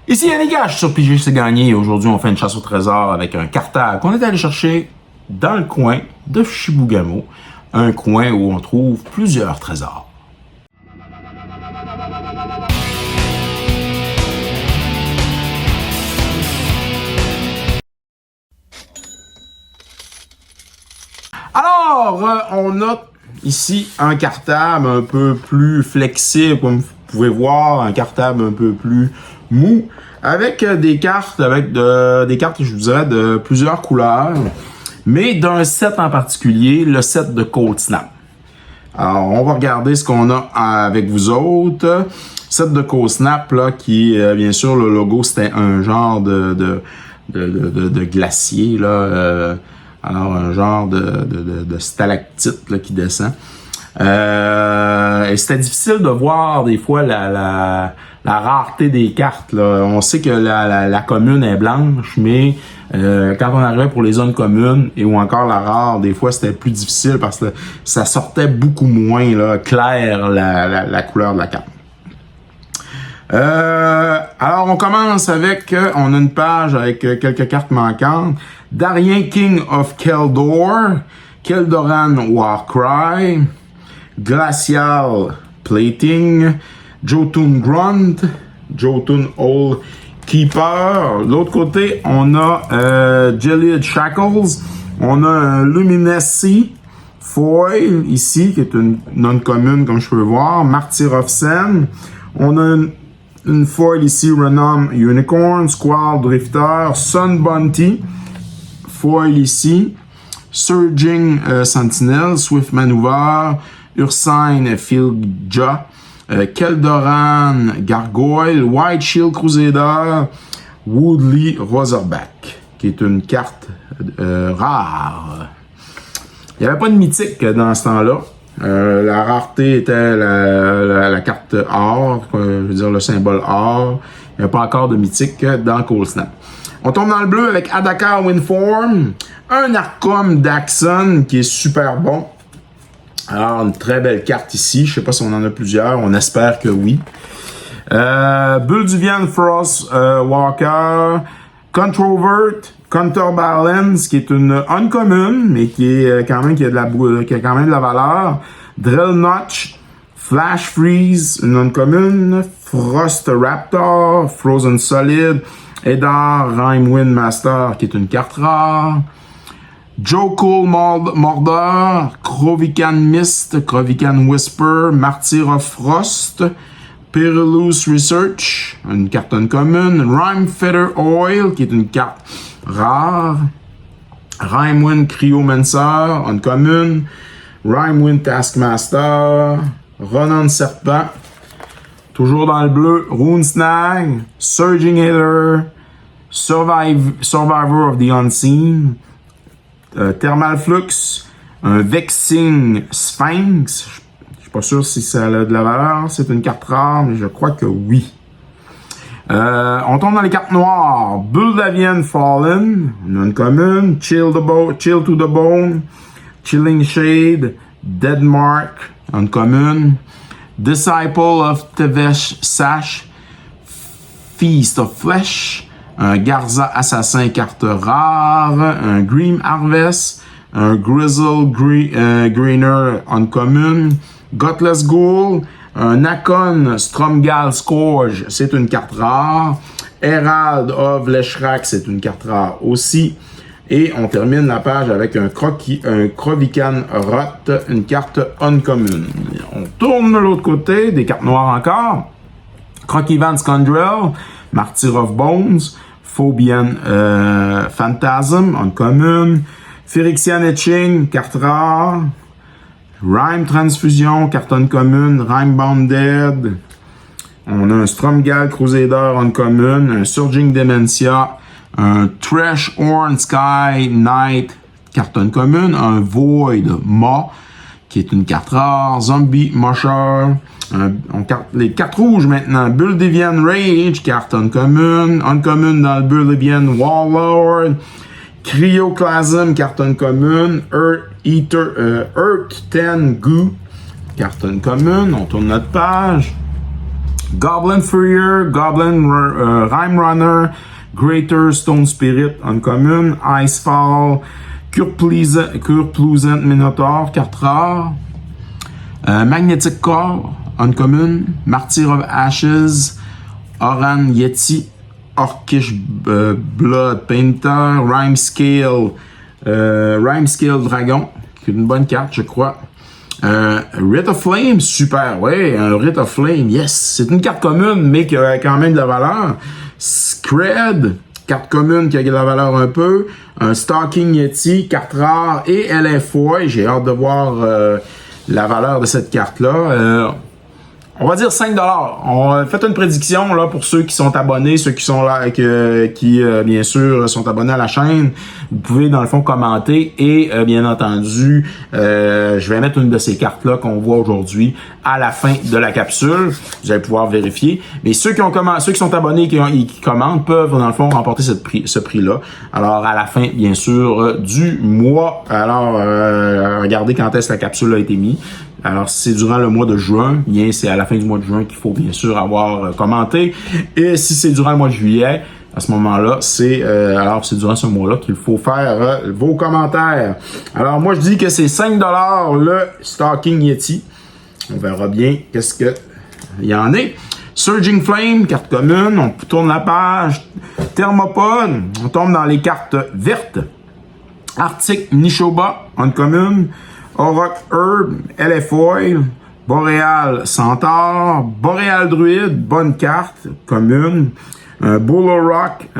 Ici Yannick Gage sur PG C'est Gagné. Aujourd'hui, on fait une chasse au trésor avec un cartable qu'on est allé chercher dans le coin de Chibougamau, un coin où on trouve plusieurs trésors. Alors, on a ici un cartable un peu plus flexible, comme vous pouvez voir, un cartable un peu plus mou, avec des cartes, je vous dirais, de plusieurs couleurs, mais d'un set en particulier, le set de Cold Snap. Alors, on va regarder ce qu'on a avec vous autres. Set de Cold Snap, là, qui, bien sûr, le logo, c'était un genre de glacier, là, alors un genre de stalactite là, qui descend. Et c'était difficile de voir des fois la rareté des cartes. Là. On sait que la commune est blanche, mais quand on arrivait pour les zones communes et ou encore la rare, des fois c'était plus difficile parce que ça sortait beaucoup moins là, clair la couleur de la carte. Alors on commence avec, on a une page avec quelques cartes manquantes. Darien King of Keldor, Keldoran Warcry, Glacial Plating, Jotun Grunt, Jotun Old Keeper. De l'autre côté, on a Jeliad Shackles, on a un Luminescy Foil ici, qui est une non-commune comme je peux voir, Martyr of Sen, on a une foil ici, Renom Unicorn, Squall Drifter, Sun Bounty, foil ici, Surging Sentinel, Swift Maneuver, Ursine Filja, Keldoran Gargoyle, White Shield Crusader, Woodley Razorback, qui est une carte rare. Il n'y avait pas de mythique dans ce temps-là. La rareté était la carte or, je veux dire le symbole or. Il n'y a pas encore de mythique dans Cold Snap. On tombe dans le bleu avec Adakar Winform, un Arcom Daxon qui est super bon. Alors, une très belle carte ici. Je sais pas si on en a plusieurs. On espère que oui. Bulduvian Frost Walker, Controvert, Counterbalance, qui est une uncommon, mais qui est quand même qui a quand même de la valeur. Drill Notch, Flash Freeze, une uncommon. Frost Raptor, Frozen Solid, Eddar Rhymewind Master, qui est une carte rare. Jokul Mordor, Krovikan Mist, Krovikan Whisper, Martyr of Frost, Perilous Research, une carte uncommon. Rhyme Feather Oil, qui est une carte rare. Rhymewind Cryomancer, uncommon. Rhymewind Taskmaster, Ronan Serpent, toujours dans le bleu, Runesnag, Surging Healer, Survivor of the Unseen, Thermal Flux, un Vexing Sphinx. Je suis pas sûr si ça a de la valeur. C'est une carte rare, mais je crois que oui. On tombe dans les cartes noires. Buldavian Fallen, non-commune. Chill to the Bone, Chilling Shade, Deadmark, uncommune. Disciple of Tevesh Sash, Feast of Flesh, un Garza Assassin carte rare, un Grim Harvest, un Grizzle Greener uncommon, Gutless Ghoul, un Akon Stromgal Scourge, c'est une carte rare, Herald of Leshrak, c'est une carte rare aussi, et on termine la page avec un Krovikan Rot, une carte uncommon. On tourne de l'autre côté, des cartes noires encore, Crokivan Scundrel, Martyr of Bones, Phobian Phantasm, uncommon, Phyrexian Etching, carte rare, Rhyme Transfusion, carte uncommon, Rhyme Bounded, on a un Stromgal Crusader uncommon, un Surging Dementia, un Trash Horn Sky Knight, carte uncommon, un Void Ma, qui est une carte rare. Zombie Musher. Les cartes rouges maintenant. Buldivian Rage, carte uncommon. Uncommon dans le Buldivian Warlord. Cryoclasm, carte uncommon. Earth 10 Goo, carte uncommon. On tourne notre page. Goblin Furrier, Goblin Rhyme Runner, Greater Stone Spirit, uncommon. Icefall, Curpleasant Minotaur, carte rare. Magnetic Core, uncommon. Martyr of Ashes, Oran Yeti, Orcish Blood Painter, Rhyme Scale Dragon, qui est une bonne carte, je crois. Writ of Flame, super, ouais, un Writ of Flame, yes. C'est une carte commune, mais qui a quand même de la valeur. Scred, carte commune qui a de la valeur un peu. Un Stalking Yeti, carte rare, et LFOI, j'ai hâte de voir la valeur de cette carte-là. On va dire 5$. On fait une prédiction là pour ceux qui sont abonnés, ceux qui sont là, qui bien sûr sont abonnés à la chaîne. Vous pouvez dans le fond commenter et bien entendu, je vais mettre une de ces cartes là qu'on voit aujourd'hui à la fin de la capsule. Vous allez pouvoir vérifier. Mais ceux qui sont abonnés et qui commentent peuvent dans le fond remporter ce prix-là. Alors à la fin bien sûr du mois. Alors regardez quand est-ce que la capsule a été mise. Alors, si c'est durant le mois de juin, bien, c'est à la fin du mois de juin qu'il faut bien sûr avoir commenté. Et si c'est durant le mois de juillet, à ce moment-là, c'est durant ce mois-là qu'il faut faire vos commentaires. Alors, moi, je dis que c'est 5$ le Stalking Yeti. On verra bien qu'est-ce que il y en est. Surging Flame, carte commune. On tourne la page. Thermopod, on tombe dans les cartes vertes. Arctic Nishoba, uncommon. Auroch Herb, LFOI, Boreal Centaure, Boreal Druide, bonne carte, commune, Bullorock,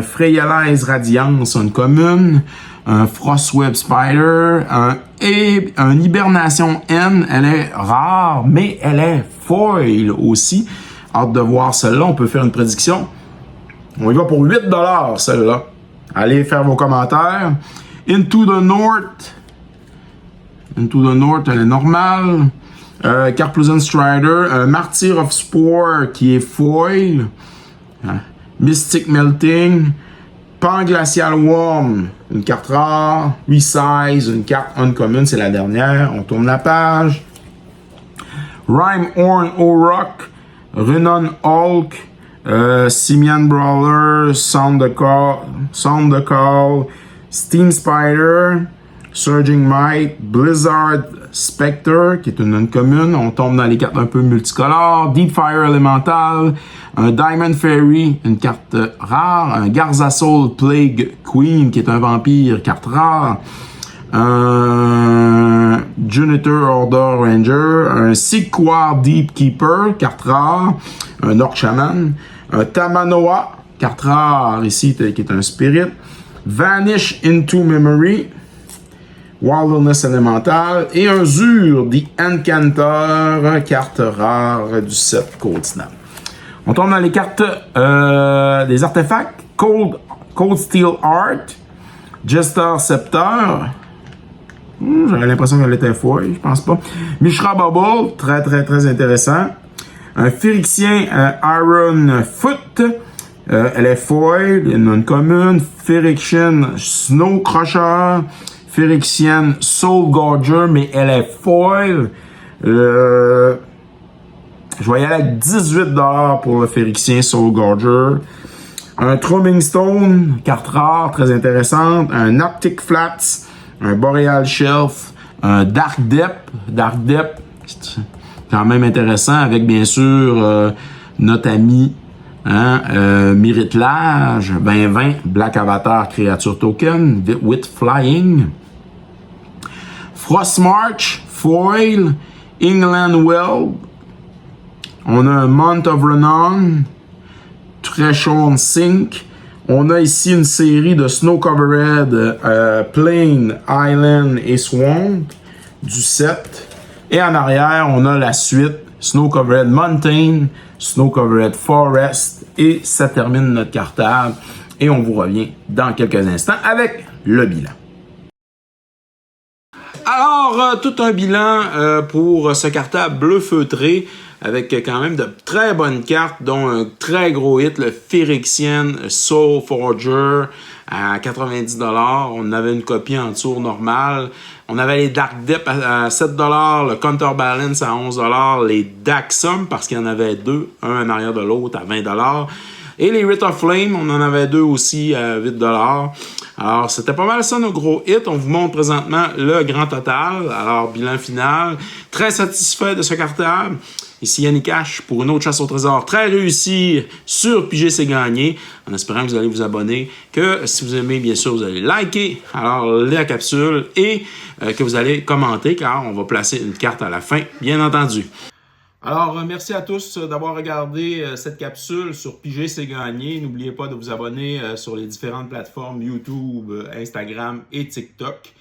Freyalize Radiance, une commune, un Frostweb Spider, un Hibernation N, elle est rare, mais elle est foil aussi. Hâte de voir celle-là, on peut faire une prédiction. On y va pour 8$ celle-là. Allez faire vos commentaires. Into the North, elle est normale. Carplusen Strider. Martyr of Spore qui est foil. Mystic Melting. Panglacial Worm, une carte rare. Resize, une carte uncommon, c'est la dernière. On tourne la page. Rhyme Horn Auroch. Renon Hulk. Simian Brawler. Sound the Call. Steam Spider. Surging Might, Blizzard Spectre, qui est une uncommune. On tombe dans les cartes un peu multicolores. Deep Fire Elemental, un Diamond Fairy, une carte rare. Un Garza Soul Plague Queen, qui est un vampire, carte rare. Un Junitor Order Ranger, un Sequoia Deep Keeper, carte rare. Un Orc Shaman. Un Tamanoa, carte rare ici, qui est un Spirit. Vanish into Memory. Wilderness Elemental et un Zur, The Encanter, carte rare du set Cold Snap. On tombe dans les cartes des artefacts. Cold Steel Art, Jester Scepter. J'avais l'impression qu'elle était foil, je pense pas. Mishra Bubble, très intéressant. Un Phyrexian Iron Foot. Elle est foil, une non-commune. Phyrexian Snow Crusher. Phyrexian Soul Gorger, mais elle est foil. Je vais y aller avec 18$ pour le Phyrexian Soul Gorger. Un Thrumming Stone, carte rare, très intéressante. Un Optic Flats, un Boreal Shelf, un Dark Depth, quand même intéressant, avec bien sûr notre ami Méritlage, 2020, Black Avatar Creature Token, with Flying. Frostmarch, Foil, England Well. On a un Month of Renown, Threshold Sink. On a ici une série de Snow Covered Plain, Island et Swamp du set. Et en arrière, on a la suite Snow Covered Mountain, Snow Covered Forest. Et ça termine notre cartable. Et on vous revient dans quelques instants avec le bilan. Alors, Alors, tout un bilan pour ce cartable bleu feutré avec quand même de très bonnes cartes, dont un très gros hit, le Phyrexian Soul Forger à 90$. On avait une copie en tour normale. On avait les Dark Depth à 7$, le Counterbalance à 11$, les Daxum, parce qu'il y en avait deux, un en arrière de l'autre à 20$. Et les Rite of Flame, on en avait deux aussi à 8$. Alors, c'était pas mal ça, nos gros hits. On vous montre présentement le grand total. Alors, bilan final. Très satisfait de ce cartable. Ici Yannick H pour une autre chasse au trésor très réussie sur Piger c'est gagné. En espérant que vous allez vous abonner. Que si vous aimez, bien sûr, vous allez liker alors la capsule et que vous allez commenter car on va placer une carte à la fin, bien entendu. Alors, merci à tous d'avoir regardé cette capsule sur Piger c'est gagné. N'oubliez pas de vous abonner sur les différentes plateformes YouTube, Instagram et TikTok.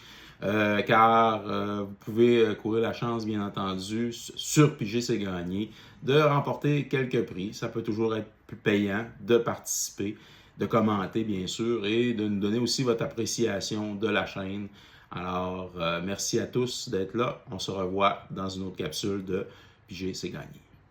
Car vous pouvez courir la chance, bien entendu, sur Piger c'est gagné, de remporter quelques prix. Ça peut toujours être plus payant de participer, de commenter, bien sûr, et de nous donner aussi votre appréciation de la chaîne. Alors, merci à tous d'être là. On se revoit dans une autre capsule de Piger c'est gagné.